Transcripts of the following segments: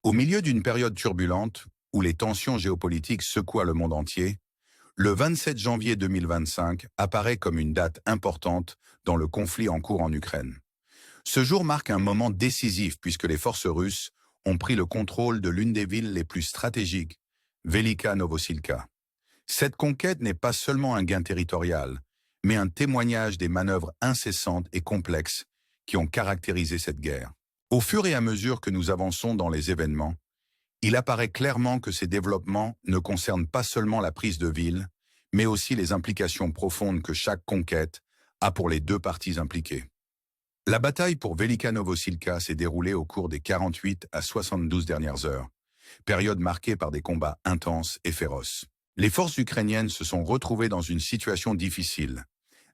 Au milieu d'une période turbulente, où les tensions géopolitiques secouent le monde entier, le 27 janvier 2025 apparaît comme une date importante dans le conflit en cours en Ukraine. Ce jour marque un moment décisif puisque les forces russes ont pris le contrôle de l'une des villes les plus stratégiques, Velika Novosilka. Cette conquête n'est pas seulement un gain territorial, mais un témoignage des manœuvres incessantes et complexes qui ont caractérisé cette guerre. Au fur et à mesure que nous avançons dans les événements, il apparaît clairement que ces développements ne concernent pas seulement la prise de ville, mais aussi les implications profondes que chaque conquête a pour les deux parties impliquées. La bataille pour Velika Novosilka s'est déroulée au cours des 48 à 72 dernières heures, période marquée par des combats intenses et féroces. Les forces ukrainiennes se sont retrouvées dans une situation difficile,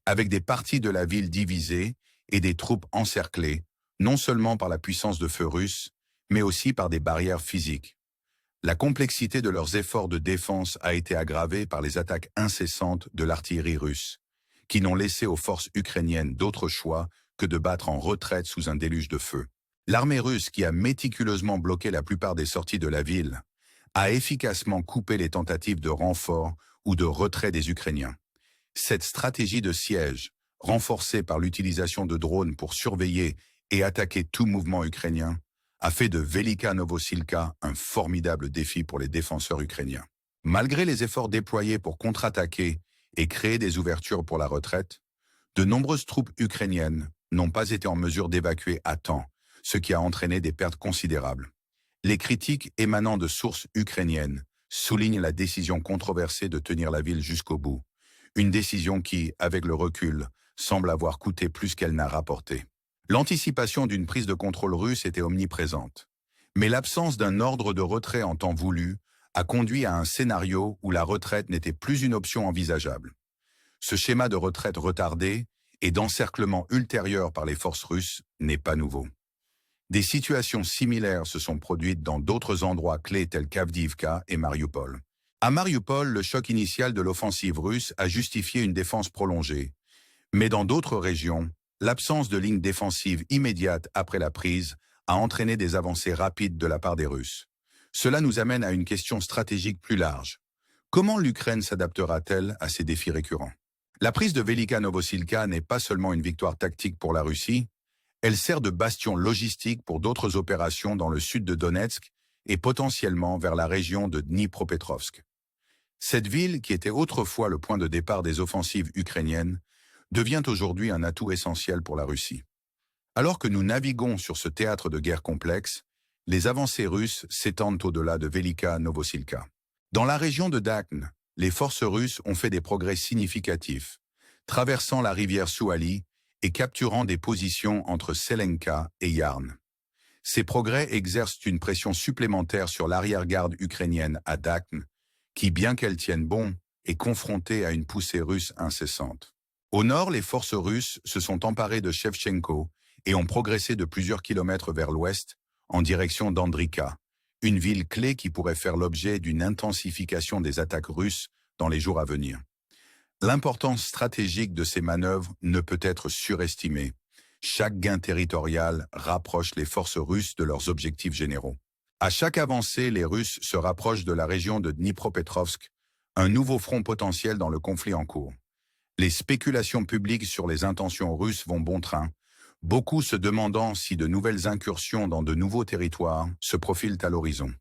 avec des parties de la ville divisées et des troupes encerclées, non seulement par la puissance de feu russe, mais aussi par des barrières physiques. La complexité de leurs efforts de défense a été aggravée par les attaques incessantes de l'artillerie russe, qui n'ont laissé aux forces ukrainiennes d'autre choix que de battre en retraite sous un déluge de feu. L'armée russe, qui a méticuleusement bloqué la plupart des sorties de la ville, a efficacement coupé les tentatives de renfort ou de retrait des Ukrainiens. Cette stratégie de siège, renforcée par l'utilisation de drones pour surveiller et attaquer tout mouvement ukrainien, a fait de Velika Novosilka un formidable défi pour les défenseurs ukrainiens. Malgré les efforts déployés pour contre-attaquer et créer des ouvertures pour la retraite, de nombreuses troupes ukrainiennes n'ont pas été en mesure d'évacuer à temps, ce qui a entraîné des pertes considérables. Les critiques émanant de sources ukrainiennes soulignent la décision controversée de tenir la ville jusqu'au bout, une décision qui, avec le recul, semble avoir coûté plus qu'elle n'a rapporté. L'anticipation d'une prise de contrôle russe était omniprésente, mais l'absence d'un ordre de retrait en temps voulu a conduit à un scénario où la retraite n'était plus une option envisageable. Ce schéma de retraite retardée et d'encerclement ultérieur par les forces russes n'est pas nouveau. Des situations similaires se sont produites dans d'autres endroits clés tels qu'Avdiivka et Mariupol. À Mariupol, le choc initial de l'offensive russe a justifié une défense prolongée, mais dans d'autres régions, l'absence de ligne défensive immédiate après la prise a entraîné des avancées rapides de la part des Russes. Cela nous amène à une question stratégique plus large. Comment l'Ukraine s'adaptera-t-elle à ces défis récurrents? La prise de Velika Novosilka n'est pas seulement une victoire tactique pour la Russie, elle sert de bastion logistique pour d'autres opérations dans le sud de Donetsk et potentiellement vers la région de Dnipropetrovsk. Cette ville, qui était autrefois le point de départ des offensives ukrainiennes, devient aujourd'hui un atout essentiel pour la Russie. Alors que nous naviguons sur ce théâtre de guerre complexe, les avancées russes s'étendent au-delà de Velika Novosilka. Dans la région de Dakhn, les forces russes ont fait des progrès significatifs, traversant la rivière Souali et capturant des positions entre Selenka et Yarn. Ces progrès exercent une pression supplémentaire sur l'arrière-garde ukrainienne à Dakhn, qui, bien qu'elle tienne bon, est confrontée à une poussée russe incessante. Au nord, les forces russes se sont emparées de Shevchenko et ont progressé de plusieurs kilomètres vers l'ouest, en direction d'Andrika, une ville clé qui pourrait faire l'objet d'une intensification des attaques russes dans les jours à venir. L'importance stratégique de ces manœuvres ne peut être surestimée. Chaque gain territorial rapproche les forces russes de leurs objectifs généraux. À chaque avancée, les Russes se rapprochent de la région de Dnipropetrovsk, un nouveau front potentiel dans le conflit en cours. Les spéculations publiques sur les intentions russes vont bon train, beaucoup se demandant si de nouvelles incursions dans de nouveaux territoires se profilent à l'horizon.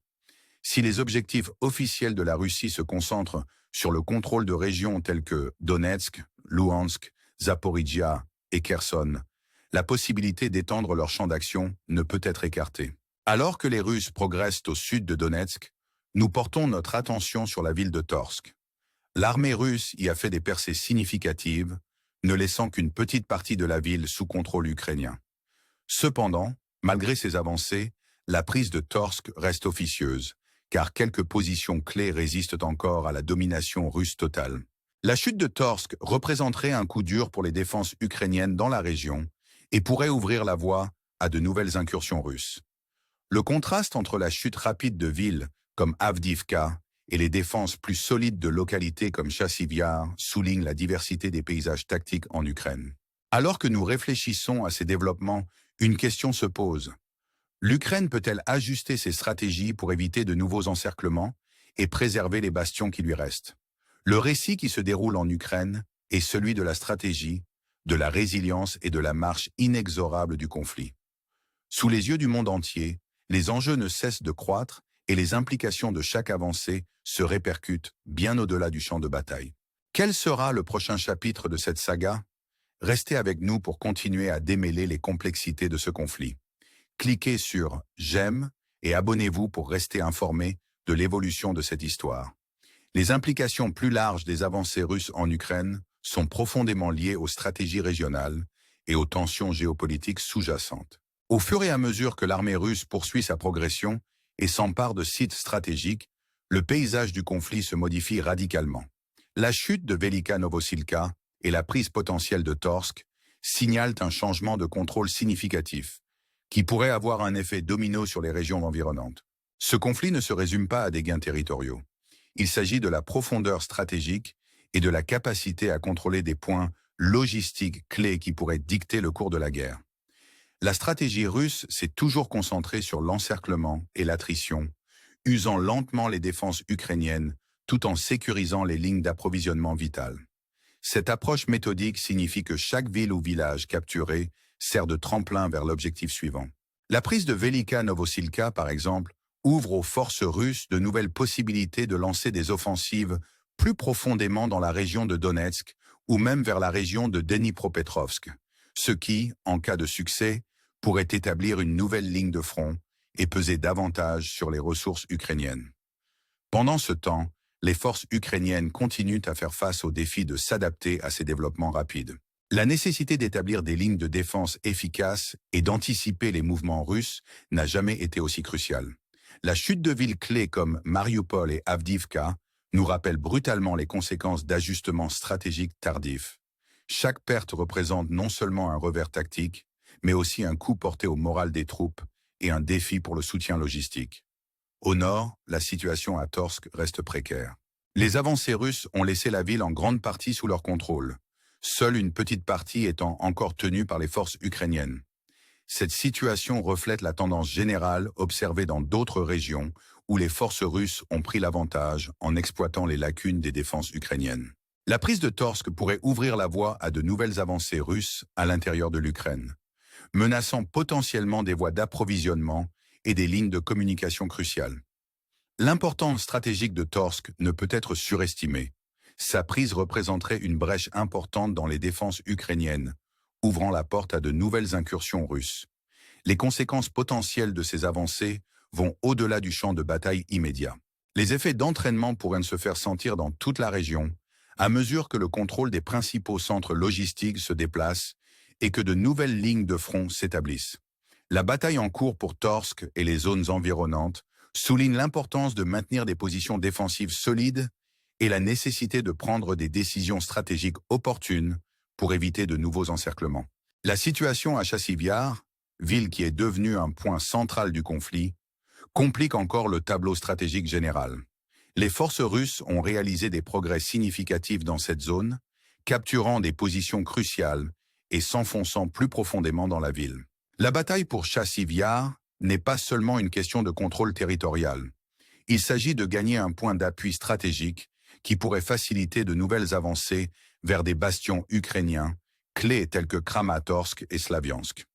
Si les objectifs officiels de la Russie se concentrent sur le contrôle de régions telles que Donetsk, Louhansk, Zaporijia et Kherson, la possibilité d'étendre leur champ d'action ne peut être écartée. Alors que les Russes progressent au sud de Donetsk, nous portons notre attention sur la ville de Torsk. L'armée russe y a fait des percées significatives, ne laissant qu'une petite partie de la ville sous contrôle ukrainien. Cependant, malgré ces avancées, la prise de Torsk reste officieuse, car quelques positions clés résistent encore à la domination russe totale. La chute de Torsk représenterait un coup dur pour les défenses ukrainiennes dans la région et pourrait ouvrir la voie à de nouvelles incursions russes. Le contraste entre la chute rapide de villes comme Avdiivka et les défenses plus solides de localités comme Chassiv Yar souligne la diversité des paysages tactiques en Ukraine. Alors que nous réfléchissons à ces développements, une question se pose. L'Ukraine peut-elle ajuster ses stratégies pour éviter de nouveaux encerclements et préserver les bastions qui lui restent? Le récit qui se déroule en Ukraine est celui de la stratégie, de la résilience et de la marche inexorable du conflit. Sous les yeux du monde entier, les enjeux ne cessent de croître et les implications de chaque avancée se répercutent bien au-delà du champ de bataille. Quel sera le prochain chapitre de cette saga? Restez avec nous pour continuer à démêler les complexités de ce conflit. Cliquez sur « J'aime » et abonnez-vous pour rester informé de l'évolution de cette histoire. Les implications plus larges des avancées russes en Ukraine sont profondément liées aux stratégies régionales et aux tensions géopolitiques sous-jacentes. Au fur et à mesure que l'armée russe poursuit sa progression et s'empare de sites stratégiques, le paysage du conflit se modifie radicalement. La chute de Velika Novosilka et la prise potentielle de Torsk signalent un changement de contrôle significatif, qui pourrait avoir un effet domino sur les régions environnantes. Ce conflit ne se résume pas à des gains territoriaux. Il s'agit de la profondeur stratégique et de la capacité à contrôler des points logistiques clés qui pourraient dicter le cours de la guerre. La stratégie russe s'est toujours concentrée sur l'encerclement et l'attrition, usant lentement les défenses ukrainiennes tout en sécurisant les lignes d'approvisionnement vitales. Cette approche méthodique signifie que chaque ville ou village capturé sert de tremplin vers l'objectif suivant. La prise de Velika Novosilka, par exemple, ouvre aux forces russes de nouvelles possibilités de lancer des offensives plus profondément dans la région de Donetsk ou même vers la région de Dnipropetrovsk, ce qui, en cas de succès, pourrait établir une nouvelle ligne de front et peser davantage sur les ressources ukrainiennes. Pendant ce temps, les forces ukrainiennes continuent à faire face au défi de s'adapter à ces développements rapides. La nécessité d'établir des lignes de défense efficaces et d'anticiper les mouvements russes n'a jamais été aussi cruciale. La chute de villes clés comme Mariupol et Avdiivka nous rappelle brutalement les conséquences d'ajustements stratégiques tardifs. Chaque perte représente non seulement un revers tactique, mais aussi un coup porté au moral des troupes et un défi pour le soutien logistique. Au nord, la situation à Torsk reste précaire. Les avancées russes ont laissé la ville en grande partie sous leur contrôle, seule une petite partie étant encore tenue par les forces ukrainiennes. Cette situation reflète la tendance générale observée dans d'autres régions où les forces russes ont pris l'avantage en exploitant les lacunes des défenses ukrainiennes. La prise de Torsk pourrait ouvrir la voie à de nouvelles avancées russes à l'intérieur de l'Ukraine, menaçant potentiellement des voies d'approvisionnement et des lignes de communication cruciales. L'importance stratégique de Torsk ne peut être surestimée. Sa prise représenterait une brèche importante dans les défenses ukrainiennes, ouvrant la porte à de nouvelles incursions russes. Les conséquences potentielles de ces avancées vont au-delà du champ de bataille immédiat. Les effets d'entraînement pourraient se faire sentir dans toute la région, à mesure que le contrôle des principaux centres logistiques se déplace et que de nouvelles lignes de front s'établissent. La bataille en cours pour Torsk et les zones environnantes souligne l'importance de maintenir des positions défensives solides et la nécessité de prendre des décisions stratégiques opportunes pour éviter de nouveaux encerclements. La situation à Chasiv Yar, ville qui est devenue un point central du conflit, complique encore le tableau stratégique général. Les forces russes ont réalisé des progrès significatifs dans cette zone, capturant des positions cruciales et s'enfonçant plus profondément dans la ville. La bataille pour Chasiv Yar n'est pas seulement une question de contrôle territorial. Il s'agit de gagner un point d'appui stratégique qui pourrait faciliter de nouvelles avancées vers des bastions ukrainiens, clés tels que Kramatorsk et Slaviansk.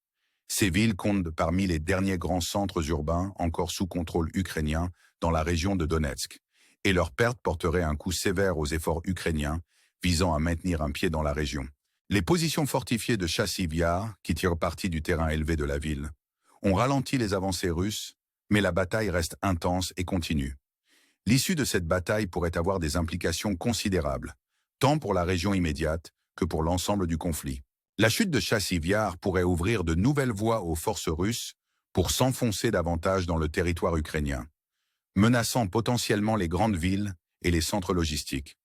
Ces villes comptent parmi les derniers grands centres urbains encore sous contrôle ukrainien dans la région de Donetsk, et leur perte porterait un coup sévère aux efforts ukrainiens visant à maintenir un pied dans la région. Les positions fortifiées de Chasiv Yar, qui tirent parti du terrain élevé de la ville, ont ralenti les avancées russes, mais la bataille reste intense et continue. L'issue de cette bataille pourrait avoir des implications considérables, tant pour la région immédiate que pour l'ensemble du conflit. La chute de Chasiv Yar pourrait ouvrir de nouvelles voies aux forces russes pour s'enfoncer davantage dans le territoire ukrainien, menaçant potentiellement les grandes villes et les centres logistiques.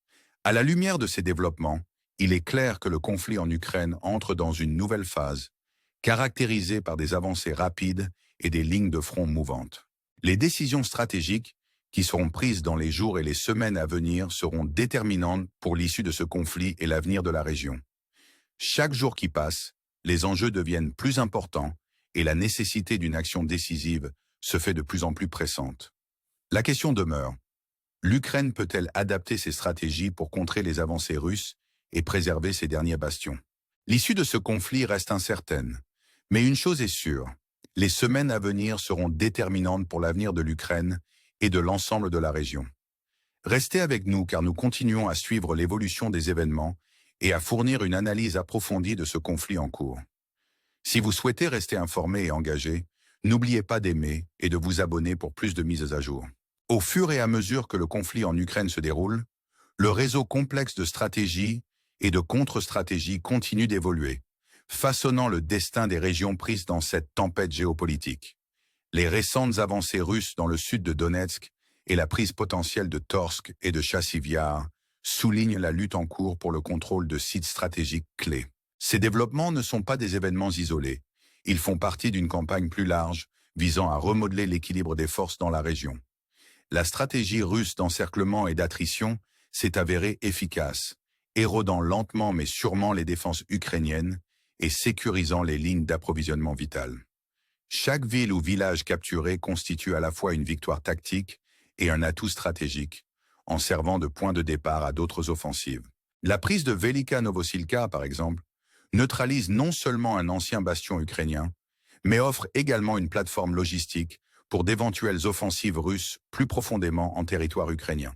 À la lumière de ces développements, il est clair que le conflit en Ukraine entre dans une nouvelle phase, caractérisée par des avancées rapides et des lignes de front mouvantes. Les décisions stratégiques qui seront prises dans les jours et les semaines à venir seront déterminantes pour l'issue de ce conflit et l'avenir de la région. Chaque jour qui passe, les enjeux deviennent plus importants et la nécessité d'une action décisive se fait de plus en plus pressante. La question demeure. L'Ukraine peut-elle adapter ses stratégies pour contrer les avancées russes et préserver ses derniers bastions? L'issue de ce conflit reste incertaine. Mais une chose est sûre, les semaines à venir seront déterminantes pour l'avenir de l'Ukraine et de l'ensemble de la région. Restez avec nous car nous continuons à suivre l'évolution des événements et à fournir une analyse approfondie de ce conflit en cours. Si vous souhaitez rester informé et engagé, n'oubliez pas d'aimer et de vous abonner pour plus de mises à jour. Au fur et à mesure que le conflit en Ukraine se déroule, le réseau complexe de stratégies et de contre-stratégies continue d'évoluer, façonnant le destin des régions prises dans cette tempête géopolitique. Les récentes avancées russes dans le sud de Donetsk et la prise potentielle de Torsk et de Chassiv Yar soulignent la lutte en cours pour le contrôle de sites stratégiques clés. Ces développements ne sont pas des événements isolés. Ils font partie d'une campagne plus large visant à remodeler l'équilibre des forces dans la région. La stratégie russe d'encerclement et d'attrition s'est avérée efficace, érodant lentement mais sûrement les défenses ukrainiennes et sécurisant les lignes d'approvisionnement vitales. Chaque ville ou village capturé constitue à la fois une victoire tactique et un atout stratégique, en servant de point de départ à d'autres offensives. La prise de Velika Novosilka, par exemple, neutralise non seulement un ancien bastion ukrainien, mais offre également une plateforme logistique pour d'éventuelles offensives russes plus profondément en territoire ukrainien.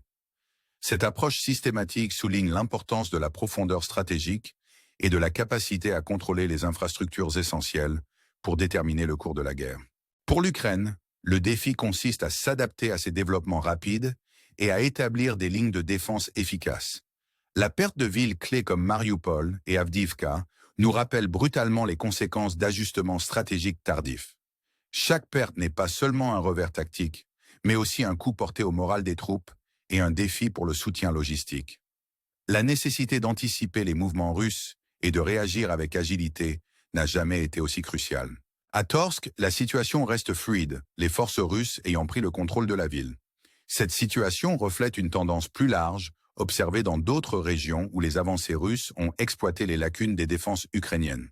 Cette approche systématique souligne l'importance de la profondeur stratégique et de la capacité à contrôler les infrastructures essentielles pour déterminer le cours de la guerre. Pour l'Ukraine, le défi consiste à s'adapter à ces développements rapides et à établir des lignes de défense efficaces. La perte de villes clés comme Mariupol et Avdiivka nous rappelle brutalement les conséquences d'ajustements stratégiques tardifs. Chaque perte n'est pas seulement un revers tactique, mais aussi un coup porté au moral des troupes et un défi pour le soutien logistique. La nécessité d'anticiper les mouvements russes et de réagir avec agilité n'a jamais été aussi cruciale. À Torsk, la situation reste fluide, les forces russes ayant pris le contrôle de la ville. Cette situation reflète une tendance plus large, observée dans d'autres régions où les avancées russes ont exploité les lacunes des défenses ukrainiennes.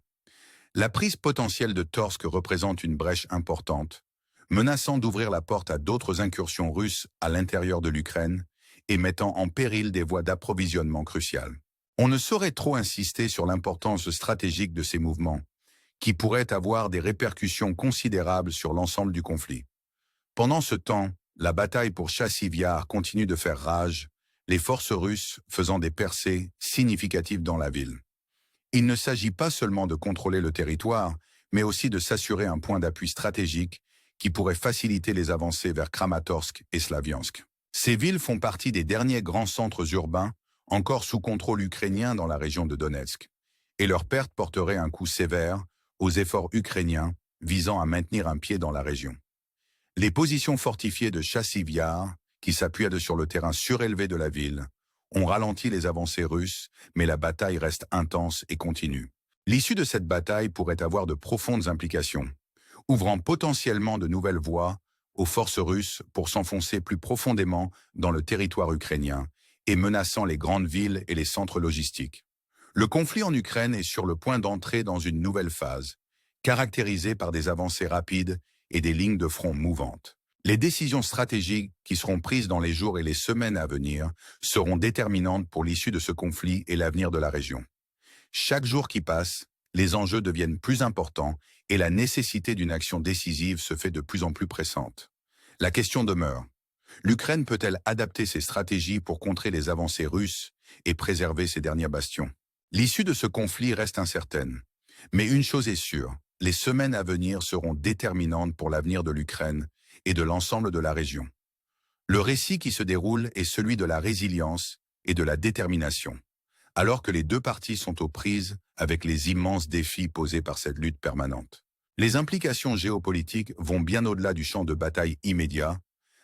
La prise potentielle de Torsk représente une brèche importante, menaçant d'ouvrir la porte à d'autres incursions russes à l'intérieur de l'Ukraine et mettant en péril des voies d'approvisionnement cruciales. On ne saurait trop insister sur l'importance stratégique de ces mouvements, qui pourraient avoir des répercussions considérables sur l'ensemble du conflit. Pendant ce temps, la bataille pour Chassiv Yar continue de faire rage, les forces russes faisant des percées significatives dans la ville. Il ne s'agit pas seulement de contrôler le territoire, mais aussi de s'assurer un point d'appui stratégique qui pourrait faciliter les avancées vers Kramatorsk et Slaviansk. Ces villes font partie des derniers grands centres urbains encore sous contrôle ukrainien dans la région de Donetsk, et leur perte porterait un coup sévère aux efforts ukrainiens visant à maintenir un pied dans la région. Les positions fortifiées de Chassiv Yar, qui s'appuient sur le terrain surélevé de la ville, ont ralenti les avancées russes, mais la bataille reste intense et continue. L'issue de cette bataille pourrait avoir de profondes implications, ouvrant potentiellement de nouvelles voies aux forces russes pour s'enfoncer plus profondément dans le territoire ukrainien et menaçant les grandes villes et les centres logistiques. Le conflit en Ukraine est sur le point d'entrer dans une nouvelle phase, caractérisée par des avancées rapides et des lignes de front mouvantes. Les décisions stratégiques qui seront prises dans les jours et les semaines à venir seront déterminantes pour l'issue de ce conflit et l'avenir de la région. Chaque jour qui passe, les enjeux deviennent plus importants et la nécessité d'une action décisive se fait de plus en plus pressante. La question demeure. L'Ukraine peut-elle adapter ses stratégies pour contrer les avancées russes et préserver ses derniers bastions? L'issue de ce conflit reste incertaine. Mais une chose est sûre, les semaines à venir seront déterminantes pour l'avenir de l'Ukraine et de l'ensemble de la région. Le récit qui se déroule est celui de la résilience et de la détermination, alors que les deux parties sont aux prises avec les immenses défis posés par cette lutte permanente. Les implications géopolitiques vont bien au-delà du champ de bataille immédiat,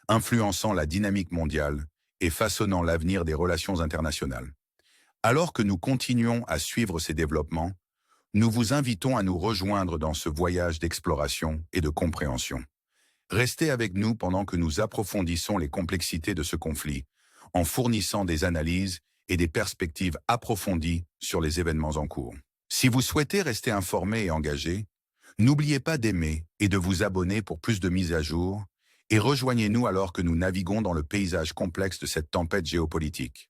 influençant la dynamique mondiale et façonnant l'avenir des relations internationales. Alors que nous continuons à suivre ces développements, nous vous invitons à nous rejoindre dans ce voyage d'exploration et de compréhension. Restez avec nous pendant que nous approfondissons les complexités de ce conflit, en fournissant des analyses et des perspectives approfondies sur les événements en cours. Si vous souhaitez rester informé et engagé, N'oubliez pas d'aimer et de vous abonner pour plus de mises à jour, et rejoignez-nous alors que nous naviguons dans le paysage complexe de cette tempête géopolitique.